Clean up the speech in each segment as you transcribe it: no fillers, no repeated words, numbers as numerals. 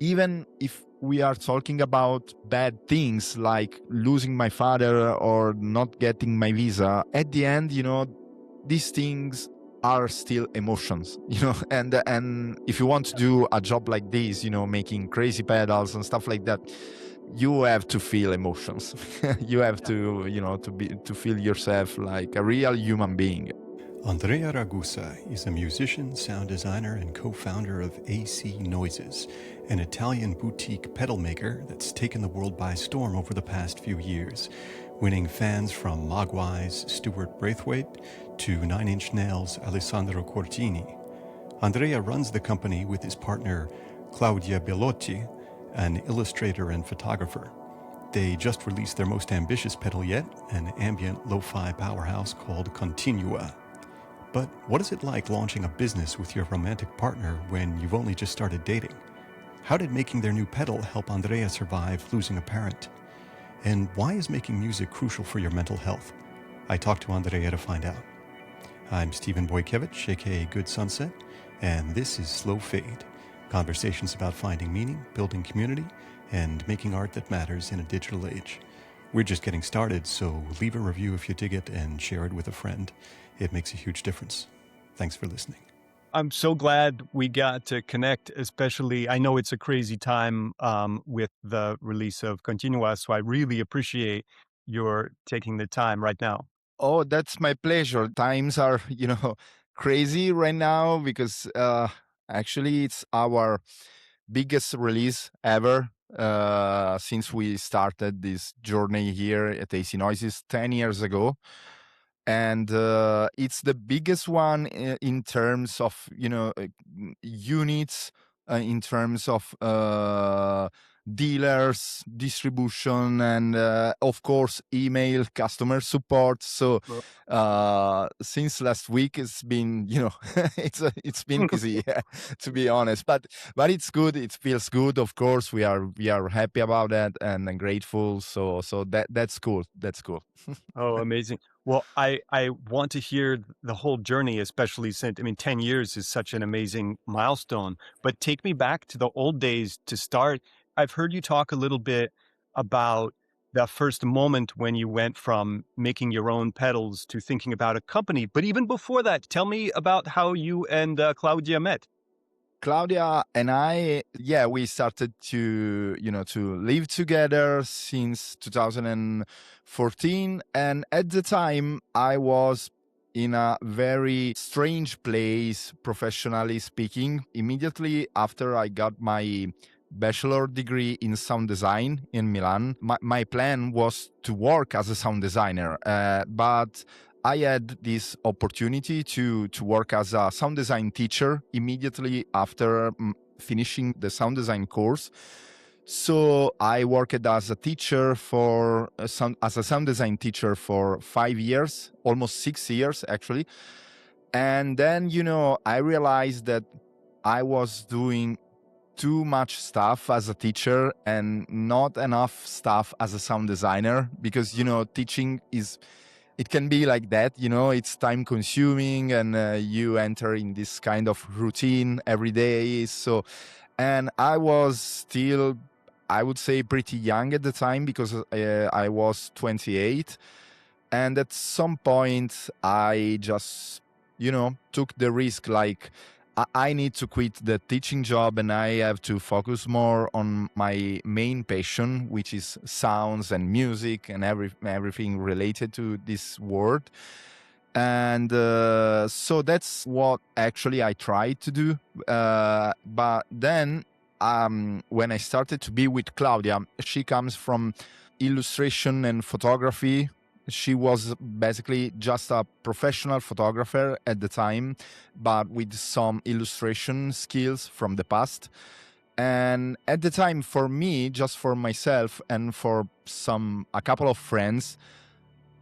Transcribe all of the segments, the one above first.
even if we are talking about bad things like losing my father or not getting my visa, at the end, these things are still emotions, and if you want to do a job like this, making crazy pedals and stuff like that, you have to feel emotions. You have to, to feel yourself like a real human being. Andrea Ragusa is a musician, sound designer, and co-founder of AC Noises, an Italian boutique pedal maker that's taken the world by storm over the past few years, winning fans from Mogwai's Stuart Braithwaite to Nine Inch Nails' Alessandro Cortini. Andrea runs the company with his partner Claudia Bellotti, an illustrator and photographer. They just released their most ambitious pedal yet, an ambient lofi powerhouse called Continua. But what is it like launching a business with your romantic partner when you've only just started dating? How did making their new pedal help Andrea survive losing a parent? And why is making music crucial for your mental health? I talked to Andrea to find out. I'm Stephen Boykevich, aka Good Sunset, and this is Slow Fade, conversations about finding meaning, building community, and making art that matters in a digital age. We're just getting started, so leave a review if you dig it and share it with a friend. It makes a huge difference. Thanks for listening. I'm so glad we got to connect, especially, I know it's a crazy time with the release of Continua, so I really appreciate your taking the time right now. Oh, that's my pleasure. Times are, crazy right now because actually it's our biggest release ever since we started this journey here at AC Noises 10 years ago. And it's the biggest one in terms of, units, in terms of dealers, distribution, and of course, email, customer support. So since last week, it's been, it's been busy, to be honest. But it's good. It feels good. Of course, we are happy about that and grateful. So that's cool. That's cool. Oh, amazing. Well, I want to hear the whole journey, especially since, 10 years is such an amazing milestone. But take me back to the old days to start. I've heard you talk a little bit about that first moment when you went from making your own pedals to thinking about a company. But even before that, tell me about how you and Claudia met. Claudia and I, we started to, to live together since 2014. And at the time, I was in a very strange place, professionally speaking. Immediately after I got my bachelor degree in sound design in Milan, my plan was to work as a sound designer, but I had this opportunity to work as a sound design teacher immediately after finishing the sound design course. So I worked as a teacher as a sound design teacher for 5 years, almost 6 years actually. And then, I realized that I was doing too much stuff as a teacher and not enough stuff as a sound designer because, teaching it can be like that, it's time consuming and you enter in this kind of routine every day. So, and I was still, I would say, pretty young at the time because I was 28. And at some point I just, took the risk, like, I need to quit the teaching job and I have to focus more on my main passion, which is sounds and music and everything related to this world. And so that's what actually I tried to do. But then when I started to be with Claudia, she comes from illustration and photography. She was basically just a professional photographer at the time, but with some illustration skills from the past. And at the time, for me, just for myself and for a couple of friends,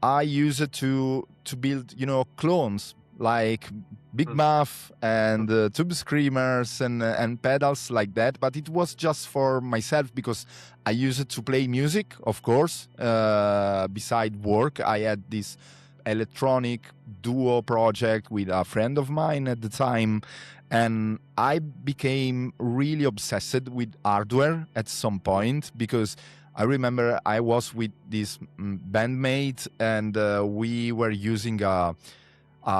I used it to build, clones like Big Muff and Tube Screamers and pedals like that. But it was just for myself because I used it to play music, of course. Beside work, I had this electronic duo project with a friend of mine at the time. And I became really obsessed with hardware at some point, because I remember I was with this bandmate, and we were using a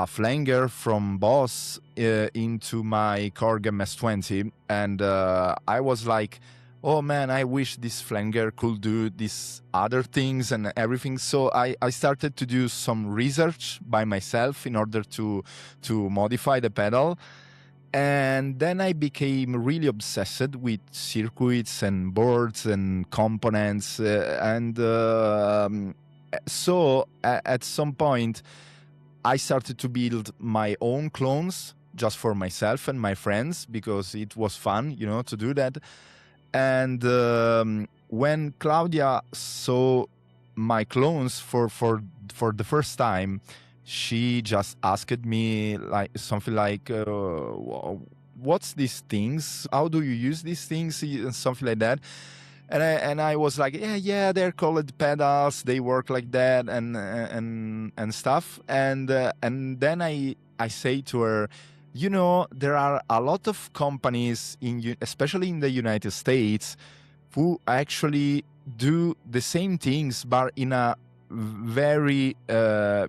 flanger from Boss into my Korg MS-20, and I was like, oh man, I wish this flanger could do these other things and everything. So I started to do some research by myself in order to modify the pedal. And then I became really obsessed with circuits and boards and components. So at some point, I started to build my own clones just for myself and my friends, because it was fun, to do that. And when Claudia saw my clones for the first time, she just asked me like something like, "What's these things? How do you use these things?" and something like that. And I was like, yeah, they're called pedals. They work like that, and stuff. And then I say to her, there are a lot of companies especially in the United States, who actually do the same things, but in a very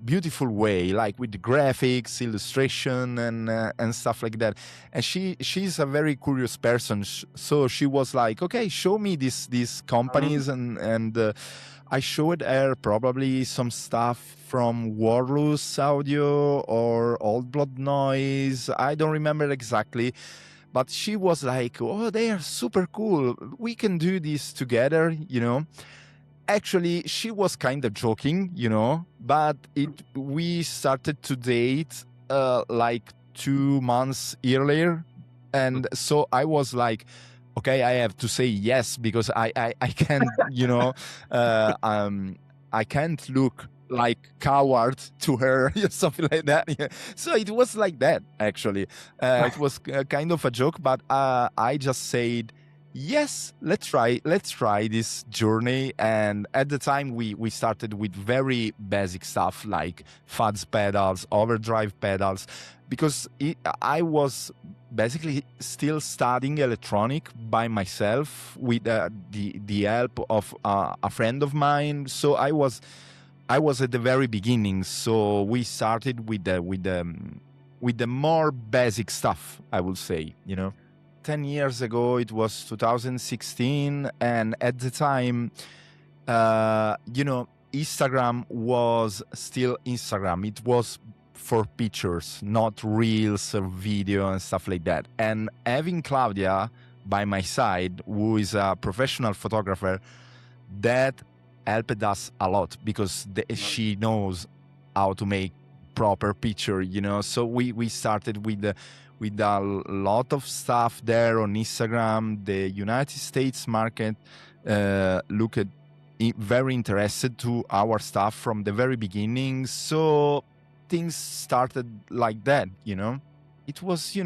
beautiful way, like with the graphics, illustration, and stuff like that. And she's a very curious person, so she was like, okay, show me these companies. And I showed her probably some stuff from Warlus Audio or Old Blood Noise. I don't remember exactly, but she was like, oh, they are super cool, we can do this together. Actually, she was kind of joking, but we started to date like 2 months earlier. And so I was like, okay, I have to say yes, because I can't, I can't look like coward to her, something like that. Yeah. So it was like that, actually. It was kind of a joke, but I just said, yes, let's try this journey. And at the time we started with very basic stuff like fuzz pedals, overdrive pedals, because I was basically still studying electronic by myself with the help of a friend of mine. So I was at the very beginning. So we started with the more basic stuff, I would say. 10 years ago, it was 2016, and at the time, Instagram was still Instagram. It was for pictures, not reels or video and stuff like that. And having Claudia by my side, who is a professional photographer, that helped us a lot, because she knows how to make proper picture, So we started with a lot of stuff there on Instagram. The United States market looked very interested to our stuff from the very beginning. So things started like that, It was,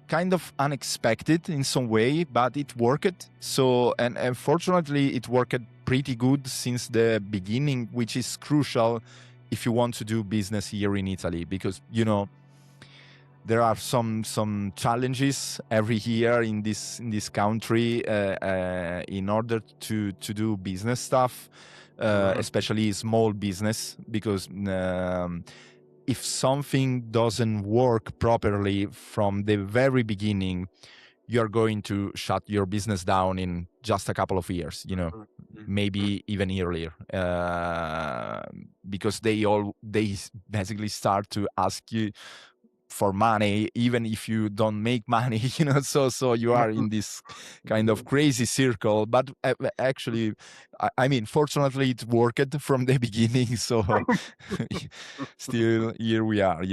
kind of unexpected in some way, but it worked. So, and fortunately, it worked pretty good since the beginning, which is crucial if you want to do business here in Italy, because, there are some challenges every year in this country in order to do business stuff, especially small business, because if something doesn't work properly from the very beginning, you're going to shut your business down in just a couple of years, maybe even earlier, because they basically start to ask you for money, even if you don't make money, so you are in this kind of crazy circle. But actually, I mean, fortunately, it worked from the beginning. So still here we are,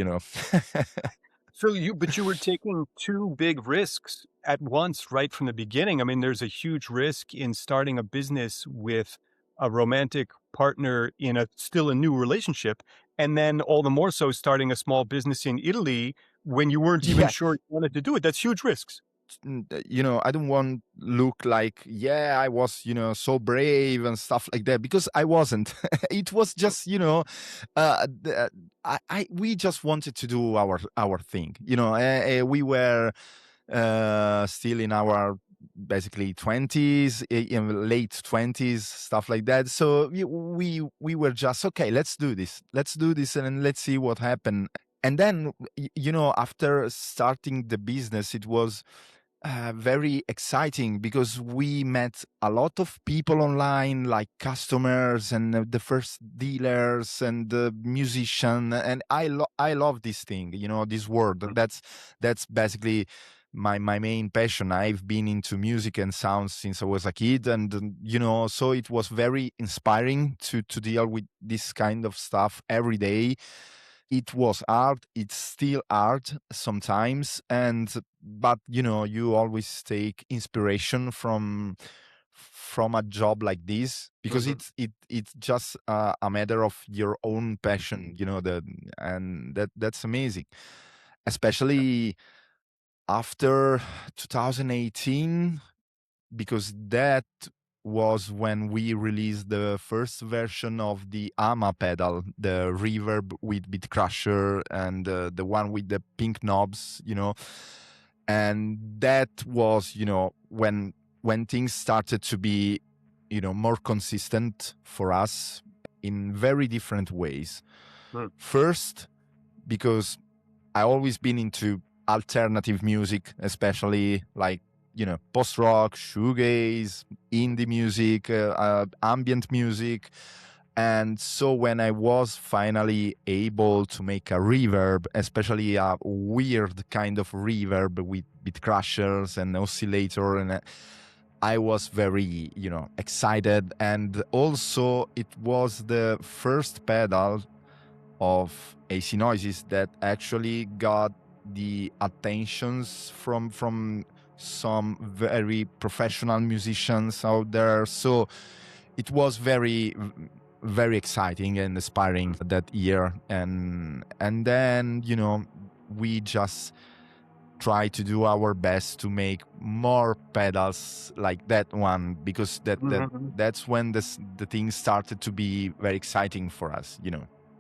So but you were taking two big risks at once, right from the beginning. I mean, there's a huge risk in starting a business with a romantic partner in still a new relationship, and then all the more so starting a small business in Italy when you weren't even Yeah. sure you wanted to do it. That's huge risks. I don't want look like, yeah, I was, so brave and stuff like that, because I wasn't. It was just, we just wanted to do our thing. We were still in our basically 20s, in late 20s, stuff like that. So we were just, okay, let's do this and let's see what happened. And then, after starting the business, it was very exciting, because we met a lot of people online, like customers and the first dealers and the musician. And I love this thing, this word. That's basically my main passion. I've been into music and sound since I was a kid, and so it was very inspiring to deal with this kind of stuff every day. It was art, it's still art sometimes, but you always take inspiration from a job like this, because it's just a matter of your own passion, and that's amazing, especially after 2018, because that was when we released the first version of the AMA pedal, the reverb with Beat Crusher, and the one with the pink knobs, and that was, when things started to be, more consistent for us in very different ways. First, because I always been into alternative music, especially like, post-rock, shoegaze, indie music, ambient music. And so when I was finally able to make a reverb, especially a weird kind of reverb with bit crushers and oscillator, and I was very, excited. And also it was the first pedal of AC Noises that actually got the attentions from some very professional musicians out there. So it was very, very exciting and inspiring that year. And then, we just try to do our best to make more pedals like that one, because that's when the thing started to be very exciting for us.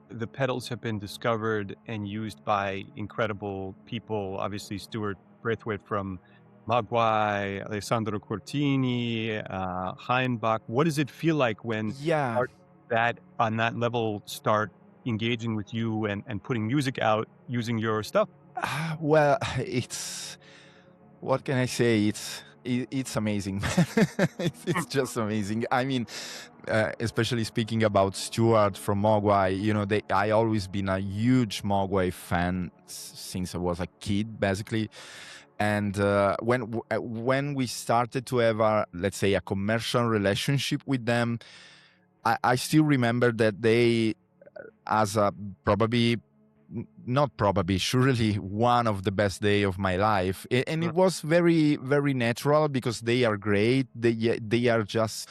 The pedals have been discovered and used by incredible people. Obviously, Stuart Braithwaite from Mogwai, Alessandro Cortini, Heimbach. What does it feel like when Yeah. artists that on that level start engaging with you and putting music out using your stuff? Well, what can I say? It's amazing. It's just amazing. I mean, especially speaking about Stuart from Mogwai, I always been a huge Mogwai fan since I was a kid, basically. And when we started to have let's say, a commercial relationship with them, I still remember that they, as a probably not probably, surely one of the best day of my life. And it was very, very natural, because they are great. They are just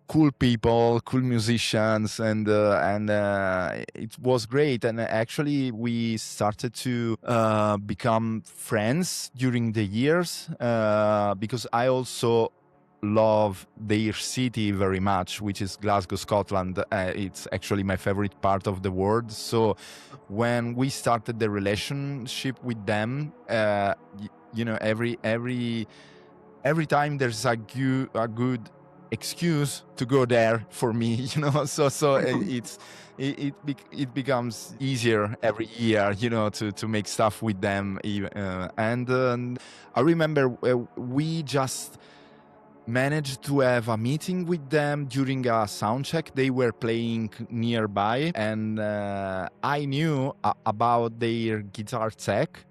cool people, cool musicians, and it was great. And actually, we started to become friends during the years, because I also love their city very much, which is Glasgow, Scotland. It's actually my favorite part of the world. So when we started the relationship with them, every time there's a good excuse to go there for me, so it becomes easier every year, to make stuff with them. And I remember we just managed to have a meeting with them during a sound check. They were playing nearby, and I knew about their guitar tech,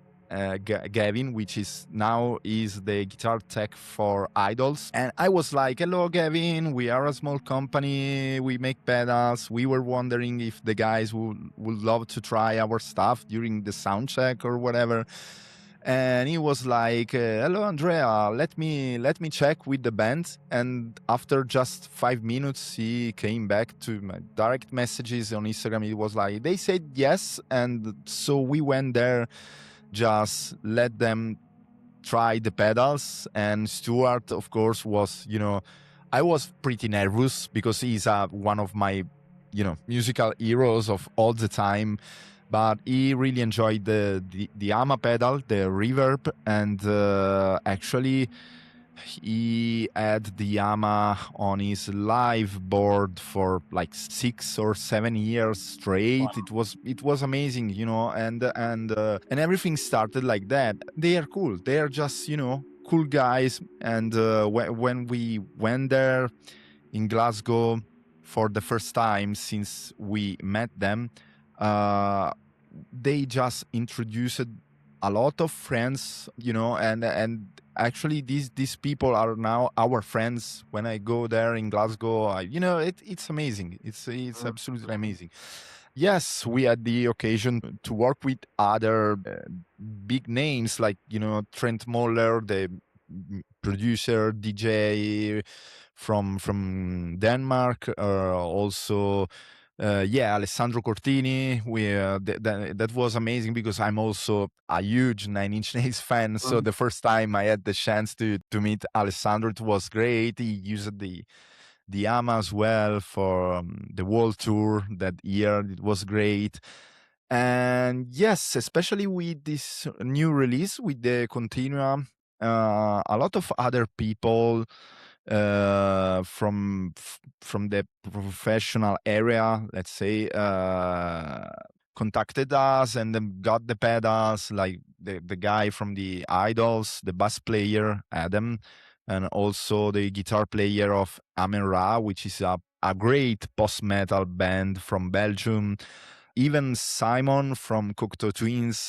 Gavin, which is the guitar tech for Idols. And I was like, hello, Gavin, we are a small company, we make pedals. We were wondering if the guys would love to try our stuff during the sound check or whatever. And he was like, hello, Andrea, let me check with the band. And after just 5 minutes, he came back to my direct messages on Instagram. It was like, they said yes. And so we went there, just let them try the pedals. And Stuart, of course, was, I was pretty nervous because he's one of my, musical heroes of all the time. But he really enjoyed the AMA pedal, the reverb, and actually he had the AMA on his live board for like 6 or 7 years straight. Wow. It was amazing, and everything started like that. They are cool. They are just cool guys. And when we went there in Glasgow for the first time since we met them, they just introduced a lot of friends, and actually these people are now our friends. When I go there in Glasgow, it's amazing. It's absolutely amazing. Yes, we had the occasion to work with other big names like Trent Moller, the producer DJ from Denmark, also Alessandro Cortini. That was amazing because I'm also a huge Nine Inch Nails fan. So the first time I had the chance to meet Alessandro, it was great. He used the AMA as well for the world tour that year. It was great. And yes, especially with this new release with the Continua, a lot of other people from the professional area, let's say, contacted us and then got the pedals, like the guy from the Idols, the bass player Adam, and also the guitar player of Amen Ra, which is a great post-metal band from Belgium. Even Simon from Cocteau Twins,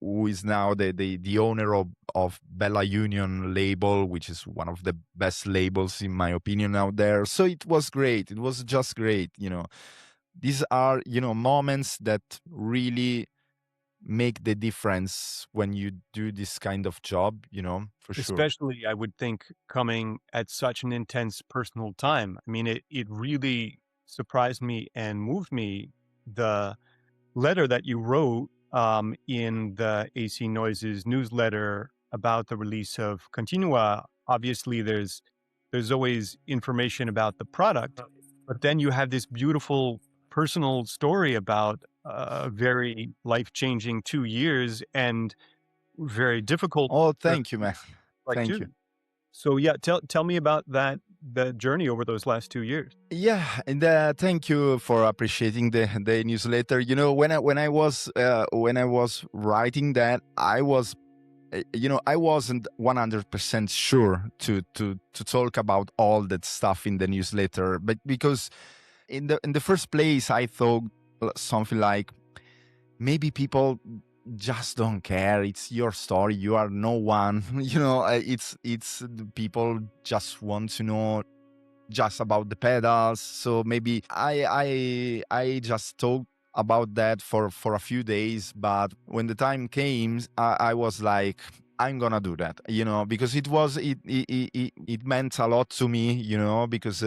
who is now the owner of Bella Union label, which is one of the best labels in my opinion out there. So it was great. It was just great. These are moments that really make the difference when you do this kind of job. For sure. Especially, I would think, coming at such an intense personal time. I mean, it really surprised me and moved me, the letter that you wrote in the AC Noises newsletter about the release of Continua. Obviously, there's always information about the product, but then you have this beautiful personal story about a very life-changing 2 years and very difficult. Oh, thank you, man. Thank you. So yeah, tell me about the journey over those last 2 years. Yeah, and thank you for appreciating the newsletter. When I was writing that, I was, I wasn't 100% sure to talk about all that stuff in the newsletter, but because in the first place I thought something like, maybe people just don't care. It's your story. You are no one. It's people just want to know just about the pedals. So maybe I just talked about that for a few days. But when the time came, I was like, I'm gonna do that, because it meant a lot to me, because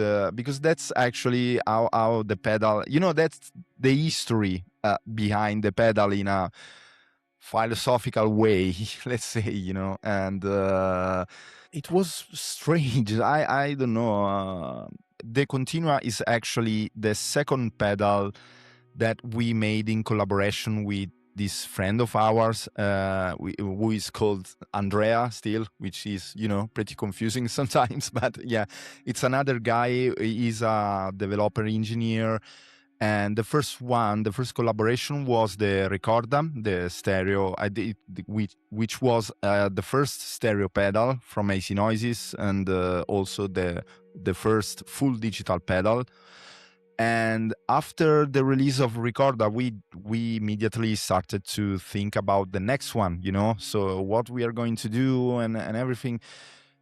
that's actually how the pedal, that's the history behind the pedal in a philosophical way, let's say, and it was strange. I don't know. The Continua is actually the second pedal that we made in collaboration with this friend of ours, who is called Andrea still, which is, pretty confusing sometimes. But yeah, it's another guy. He's a developer engineer. And the first collaboration was the Ricorda, the stereo, which was the first stereo pedal from AC Noises, and also the first full digital pedal. And after the release of Ricorda, we immediately started to think about the next one, so what we are going to do and everything.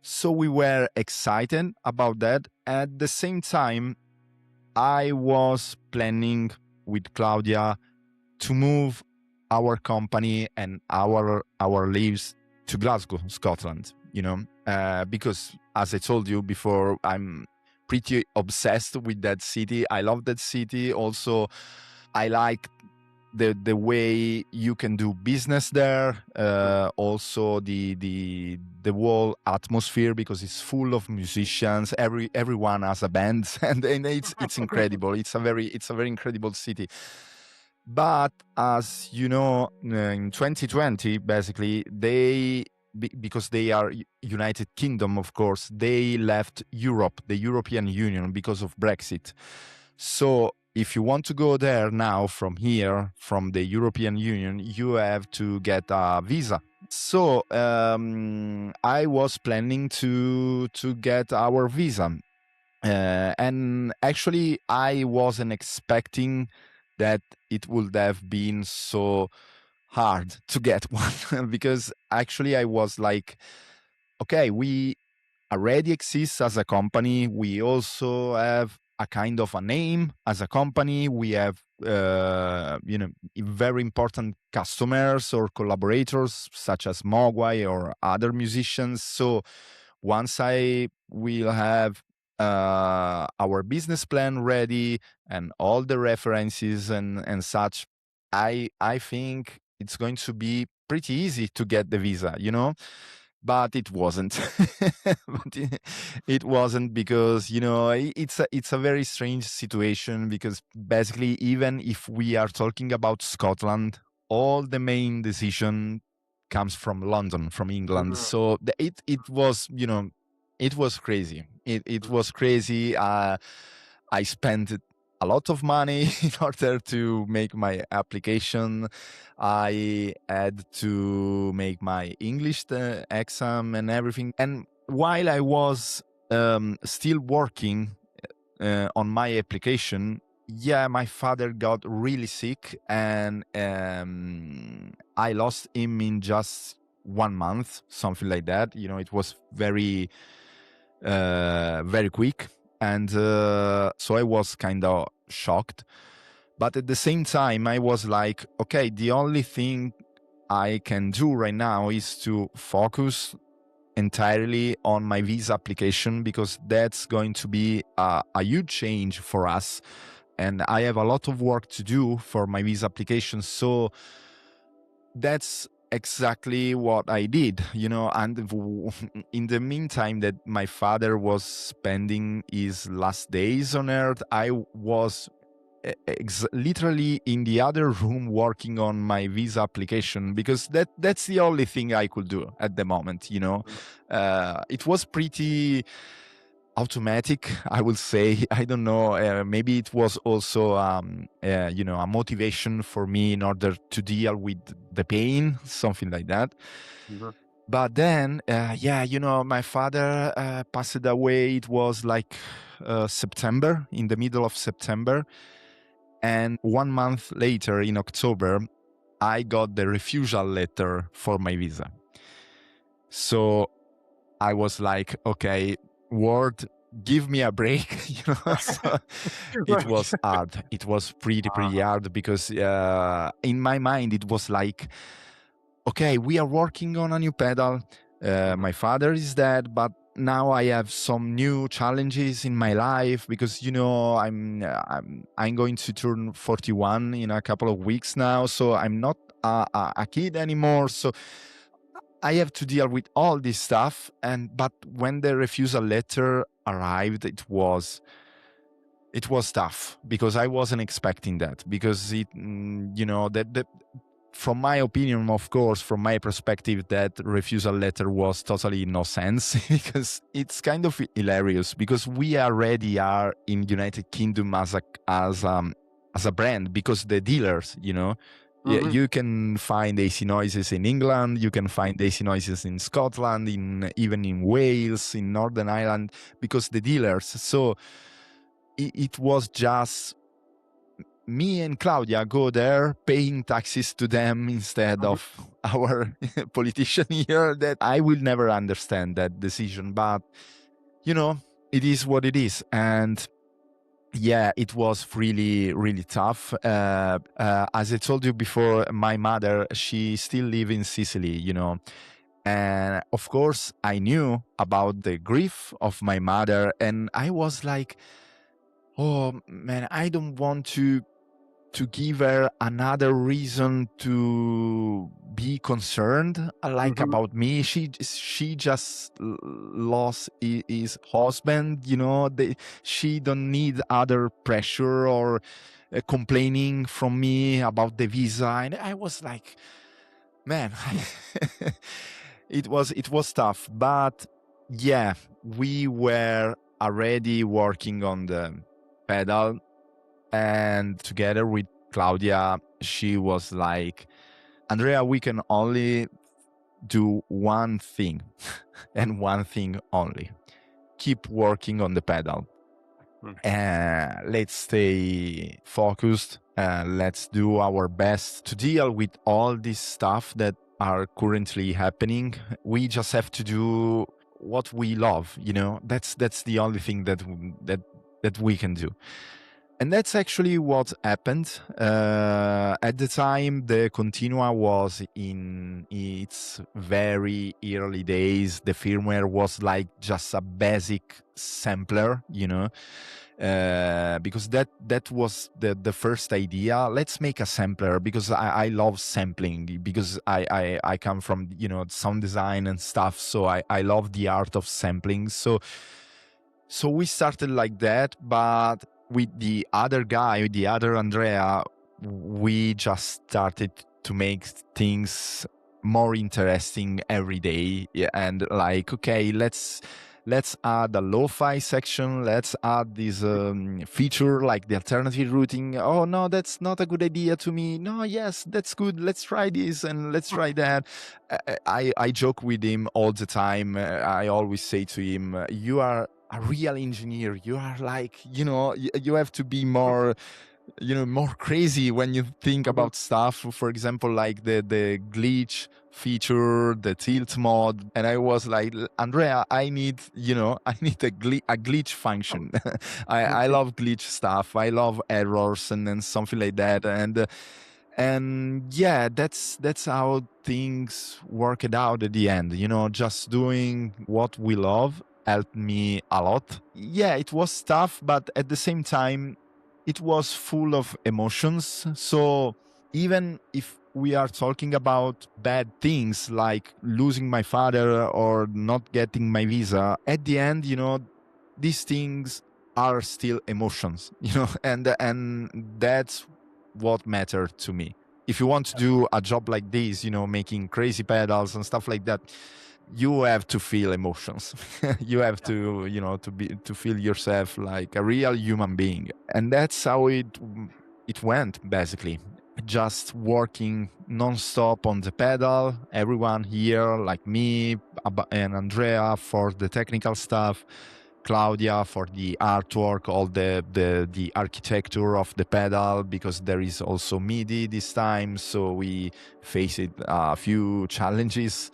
So we were excited about that. At the same time, I was planning with Claudia to move our company and our lives to Glasgow, Scotland, because as I told you before, I'm pretty obsessed with that city. I love that city. Also, I like the way you can do business there, also the whole atmosphere, because it's full of musicians. Everyone has a band, and it's incredible. It's a very incredible city. But as you know, in 2020, basically because they are United Kingdom, of course, they left Europe, the European Union, because of Brexit. So if you want to go there now from here, from the European Union, you have to get a visa. So I was planning to get our visa. And actually, I wasn't expecting that it would have been so hard to get one because actually I was like, okay, we already exist as a company. We also have a kind of a name as a company. We have, very important customers or collaborators such as Mogwai or other musicians. So once I will have our business plan ready and all the references and such, I think it's going to be pretty easy to get the visa, but it wasn't. It wasn't because it's a very strange situation, because basically, even if we are talking about Scotland, all the main decision comes from London, from England. So it was it was crazy. It was crazy. I spent a lot of money in order to make my application. I had to make my English exam and everything. And while I was still working on my application, my father got really sick, and I lost him in just 1 month, something like that. It was very, very quick. And so I was kind of shocked. But at the same time, I was like, okay, the only thing I can do right now is to focus entirely on my visa application, because that's going to be a huge change for us. And I have a lot of work to do for my visa application. So that's exactly what I did, and in the meantime that my father was spending his last days on earth, I was literally in the other room working on my visa application, because that's the only thing I could do at the moment. It was pretty automatic, I would say. I don't know, maybe it was also a motivation for me in order to deal with the pain, something like that. But then my father passed away. It was like September, in the middle of September. And 1 month later, in October, I got the refusal letter for my visa. So I was like, okay, world, give me a break. So it was hard. It was pretty hard, because in my mind it was like, okay, we are working on a new pedal. My father is dead, but now I have some new challenges in my life, because I'm going to turn 41 in a couple of weeks now, so I'm not a kid anymore. So I have to deal with all this stuff. But when the refusal letter arrived, it was tough, because I wasn't expecting that, because that from my opinion, of course, from my perspective, that refusal letter was totally no sense, because it's kind of hilarious, because we already are in United Kingdom as a brand, because the dealers, you can find AC Noises in England, you can find AC Noises in Scotland, even in Wales, in Northern Ireland, because the dealers. So it was just me and Claudia go there paying taxes to them instead of our politician here. That I will never understand that decision, but it is what it is. And it was really, really tough. As I told you before, my mother, she still lives in Sicily, and of course I knew about the grief of my mother, and I was like, oh man, I don't want to to give her another reason to be concerned, like about me. She just lost his husband, she don't need other pressure or complaining from me about the visa. And I was like, man, it was tough. But yeah, we were already working on the pedal, and together with Claudia, she was like, Andrea, we can only do one thing and one thing only. Keep working on the pedal. Let's stay focused. Let's do our best to deal with all this stuff that are currently happening. We just have to do what we love, That's the only thing that we can do. And that's actually what happened. At the time, the Continua was in its very early days. The firmware was like just a basic sampler, because that was the first idea. Let's make a sampler, because I love sampling, because I come from, sound design and stuff. So I love the art of sampling. So we started like that, but with the other guy, with the other Andrea, we just started to make things more interesting every day. Yeah, and like, okay, let's add a lo-fi section. Let's add this feature like the alternative routing. Oh no, that's not a good idea to me. No, yes, that's good. Let's try this and let's try that. I joke with him all the time. I always say to him, you are a real engineer. You are like, you have to be more, more crazy when you think about stuff. For example, like the glitch feature, the tilt mod. And I was like, Andrea, I need a glitch function. I love glitch stuff. I love errors and then something like that. And yeah, that's how things worked out at the end. Just doing what we love helped me a lot. Yeah, it was tough, but at the same time, it was full of emotions. So even if we are talking about bad things like losing my father or not getting my visa, at the end, these things are still emotions, and that's what mattered to me. If you want to do a job like this, making crazy pedals and stuff like that, you have to feel emotions. You have to, to feel yourself like a real human being. And that's how it went, basically. Just working non-stop on the pedal, everyone here, like me and Andrea, for the technical stuff, Claudia for the artwork, all the architecture of the pedal, because there is also MIDI this time, so we faced a few challenges.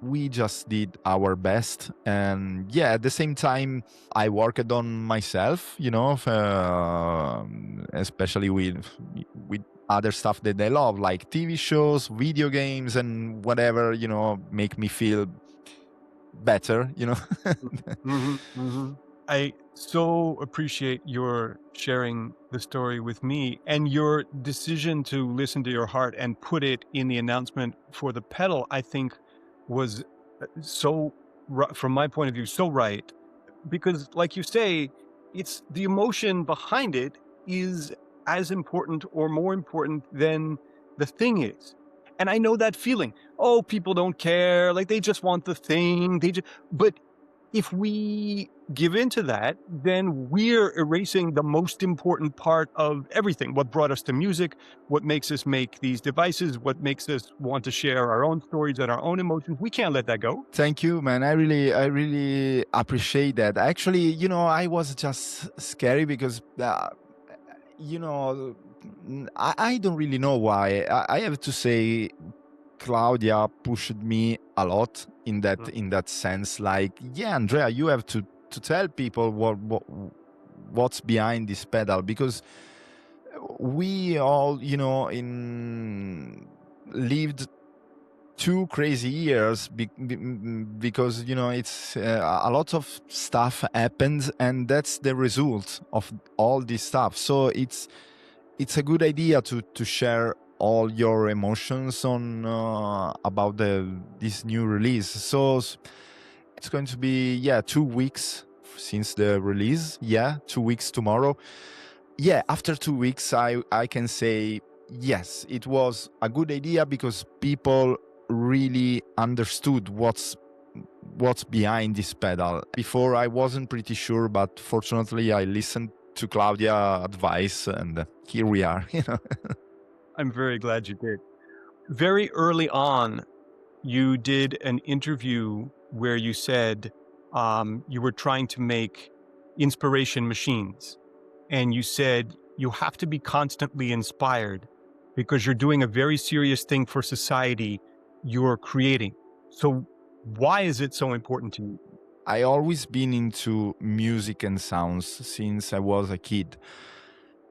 We just did our best, and yeah, at the same time, I worked on myself, especially with other stuff that I love, like TV shows, video games, and whatever, make me feel better, I so appreciate your sharing the story with me, and your decision to listen to your heart and put it in the announcement for the pedal, I think was so, from my point of view, so right. Because like you say, it's the emotion behind it is as important or more important than the thing is. And I know that feeling. Oh, people don't care. Like they just want the thing. But if we give into that, then we're erasing the most important part of everything. What brought us to music, what makes us make these devices, what makes us want to share our own stories and our own emotions. We can't let that go. Thank you, man. I really appreciate that. Actually, I was just scary because, I don't really know why. I have to say, Claudia pushed me a lot in that sense. Like, yeah, Andrea, you have to tell people what's behind this pedal, because we all, lived 2 crazy years because it's a lot of stuff happens, and that's the result of all this stuff. So it's a good idea to share all your emotions on about this new release. So it's going to be 2 weeks since the release. 2 weeks tomorrow. After 2 weeks, I can say yes, it was a good idea because people really understood what's behind this pedal. Before I wasn't pretty sure, but fortunately I listened to Claudia advice, and here we are. I'm very glad you did. Very early on, you did an interview where you said you were trying to make inspiration machines. And you said you have to be constantly inspired because you're doing a very serious thing for society you're creating. So why is it so important to you? I always been into music and sounds since I was a kid.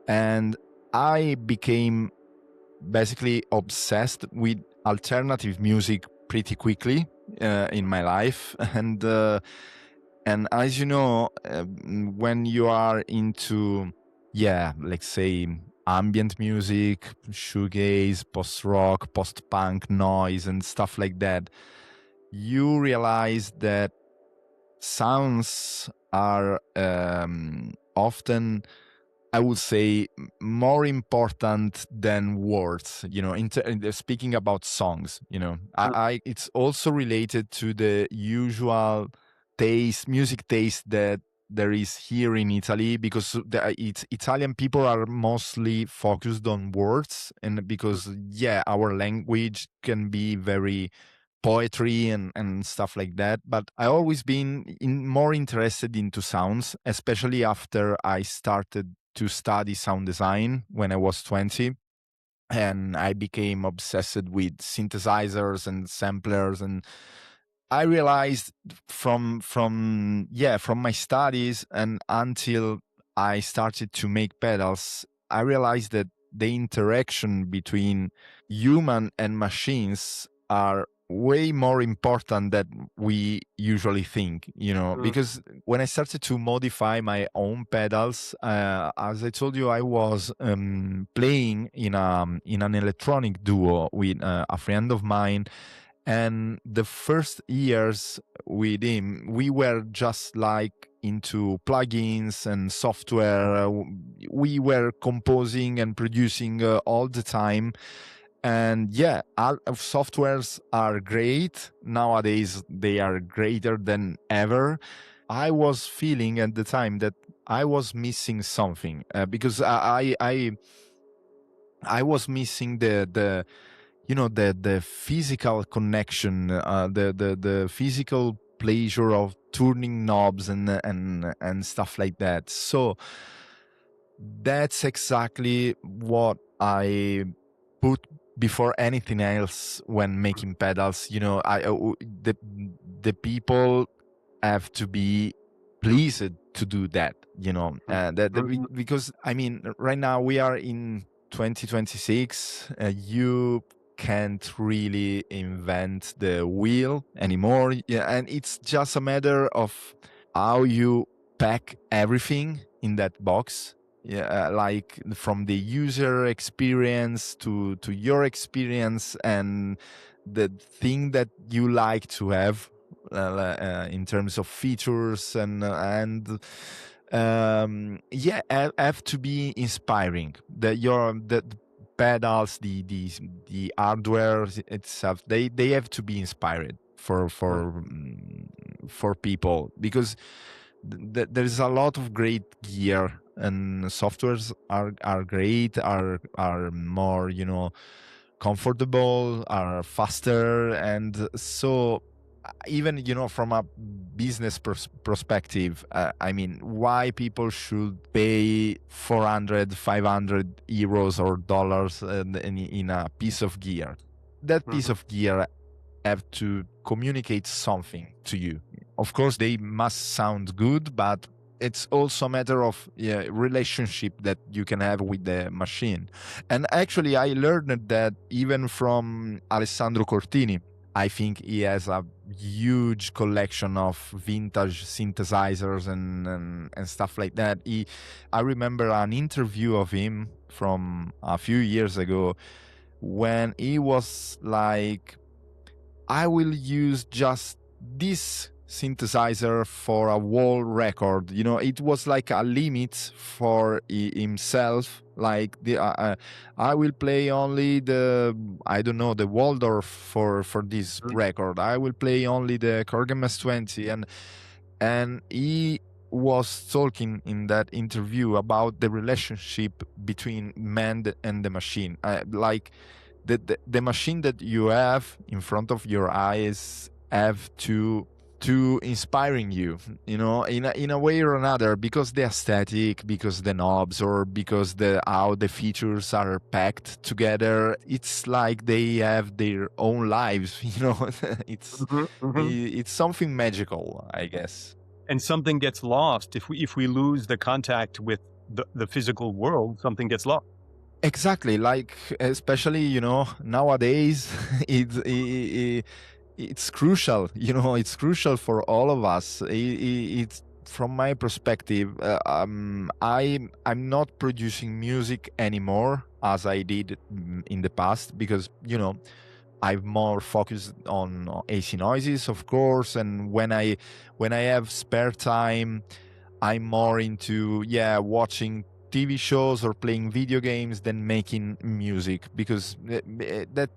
And I became basically obsessed with alternative music pretty quickly in my life. And as you know, when you are into, let's say ambient music, shoegaze, post-rock, post-punk, noise, and stuff like that, you realize that sounds are often, I would say, more important than words. Speaking about songs, it's also related to the usual music taste that there is here in Italy, because Italian people are mostly focused on words, and because our language can be very poetry and stuff like that. But I always been more interested into sounds, especially after I started to study sound design when I was 20, and I became obsessed with synthesizers and samplers. And I realized from my studies and until I started to make pedals, I realized that the interaction between human and machines are way more important than we usually think, because when I started to modify my own pedals, as I told you, I was playing in an electronic duo with a friend of mine. And the first years with him, we were just like into plugins and software. We were composing and producing all the time. And all of softwares are great. Nowadays, they are greater than ever. I was feeling at the time that I was missing something, because I was missing the physical connection, the physical pleasure of turning knobs and stuff like that. So that's exactly what I put before anything else when making pedals. The people have to be pleased to do that. Because I mean, right now we are in 2026. You can't really invent the wheel anymore. And it's just a matter of how you pack everything in that box. Like from the user experience to your experience, and the thing that you like to have in terms of features and have to be inspiring. The pedals, the hardware itself, they have to be inspired for people, because there's a lot of great gear, and softwares are great, are more comfortable, are faster. And so even from a business perspective, I mean, why people should pay 400, 500 euros or dollars in a piece of gear? That piece of gear have to communicate something to you. Of course, they must sound good, but it's also a matter of relationship that you can have with the machine. And actually, I learned that even from Alessandro Cortini. I think he has a huge collection of vintage synthesizers and stuff like that. I remember an interview of him from a few years ago when he was like, I will use just this synthesizer for a whole record. It was like a limit for himself. Like I will play only the Waldorf for this record. I will play only the Korg MS-20, and he was talking in that interview about the relationship between man and the machine. Like the machine that you have in front of your eyes have to inspiring you, in a way or another, because the aesthetic, because the knobs, or because how the features are packed together. It's like they have their own lives. It's something magical, I guess. And something gets lost if we lose the contact with the physical world. Something gets lost. Exactly, like especially nowadays, it's crucial. It's crucial for all of us. It's from my perspective. I'm not producing music anymore as I did in the past, because I'm more focused on AC noises, of course. And when I have spare time, I'm more into watching TV shows or playing video games than making music, because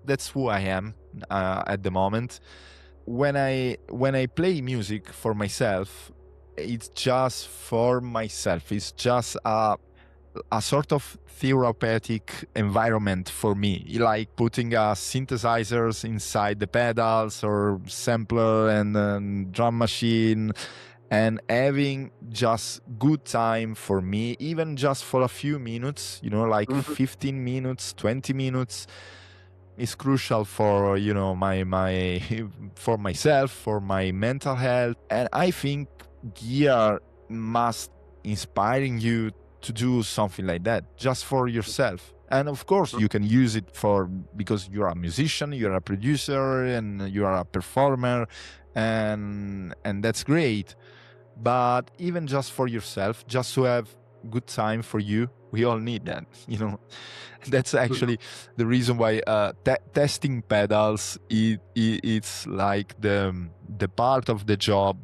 that's who I am at the moment. When I play music for myself, it's just for myself. It's just a sort of therapeutic environment for me, like putting synthesizers inside the pedals or sampler and drum machine, and having just good time for me, even just for a few minutes, like 15 minutes, 20 minutes, is crucial for, my for myself, for my mental health. And I think gear must inspiring you to do something like that just for yourself. And of course you can use it because you're a musician, you're a producer, and you are a performer, and that's great. But even just for yourself, just to have good time for you, we all need that. That's actually the reason why testing pedals, it's like the part of the job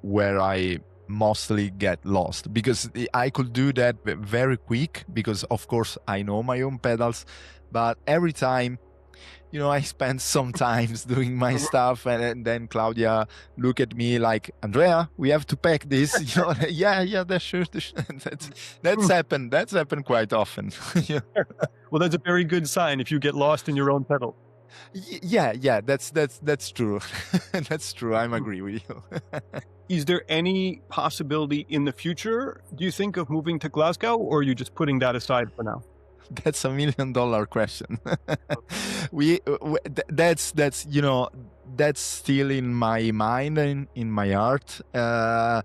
where I mostly get lost, because I could do that very quick, because of course I know my own pedals. But every time, I spend some times doing my stuff, and then Claudia look at me like, Andrea, we have to pack this. Yeah, that's true. That's happened. That's happened quite often. Well, that's a very good sign if you get lost in your own pedal. Yeah, that's true. That's true. I'm agree with you. Is there any possibility in the future, do you think, of moving to Glasgow, or are you just putting that aside for now? That's $1 million question. That's still in my mind and in my heart. There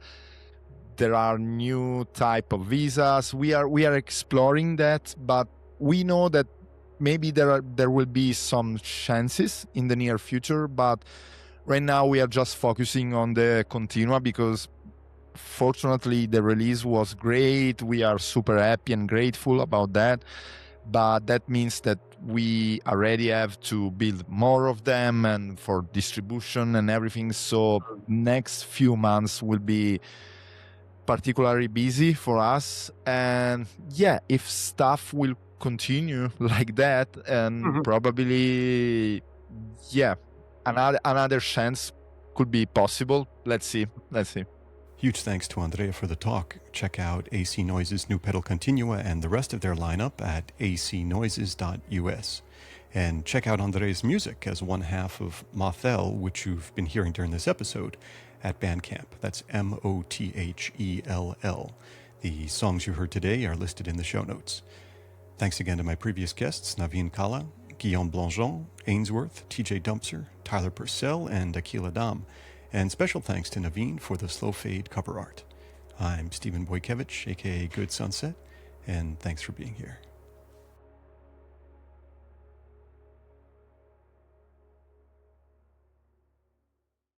are new type of visas. We are exploring that, but we know that maybe there will be some chances in the near future. But right now we are just focusing on the Continua, because fortunately the release was great. We are super happy and grateful about that. But that means that we already have to build more of them, and for distribution and everything. So next few months will be particularly busy for us. And if stuff will continue like that, and probably another chance could be possible. Let's see. Huge thanks to Andrea for the talk. Check out AC Noise's new pedal Continua and the rest of their lineup at acnoises.us. And check out Andrea's music as one half of Mothel, which you've been hearing during this episode, at Bandcamp. That's Mothell. The songs you heard today are listed in the show notes. Thanks again to my previous guests, Naveen Kala, Guillaume Blangeon, Ainsworth, TJ Dumpser, Tyler Purcell, and Akil Adam. And special thanks to Naveen for the slow fade cover art. I'm Stephen Boykevich, aka Good Sunset, and thanks for being here.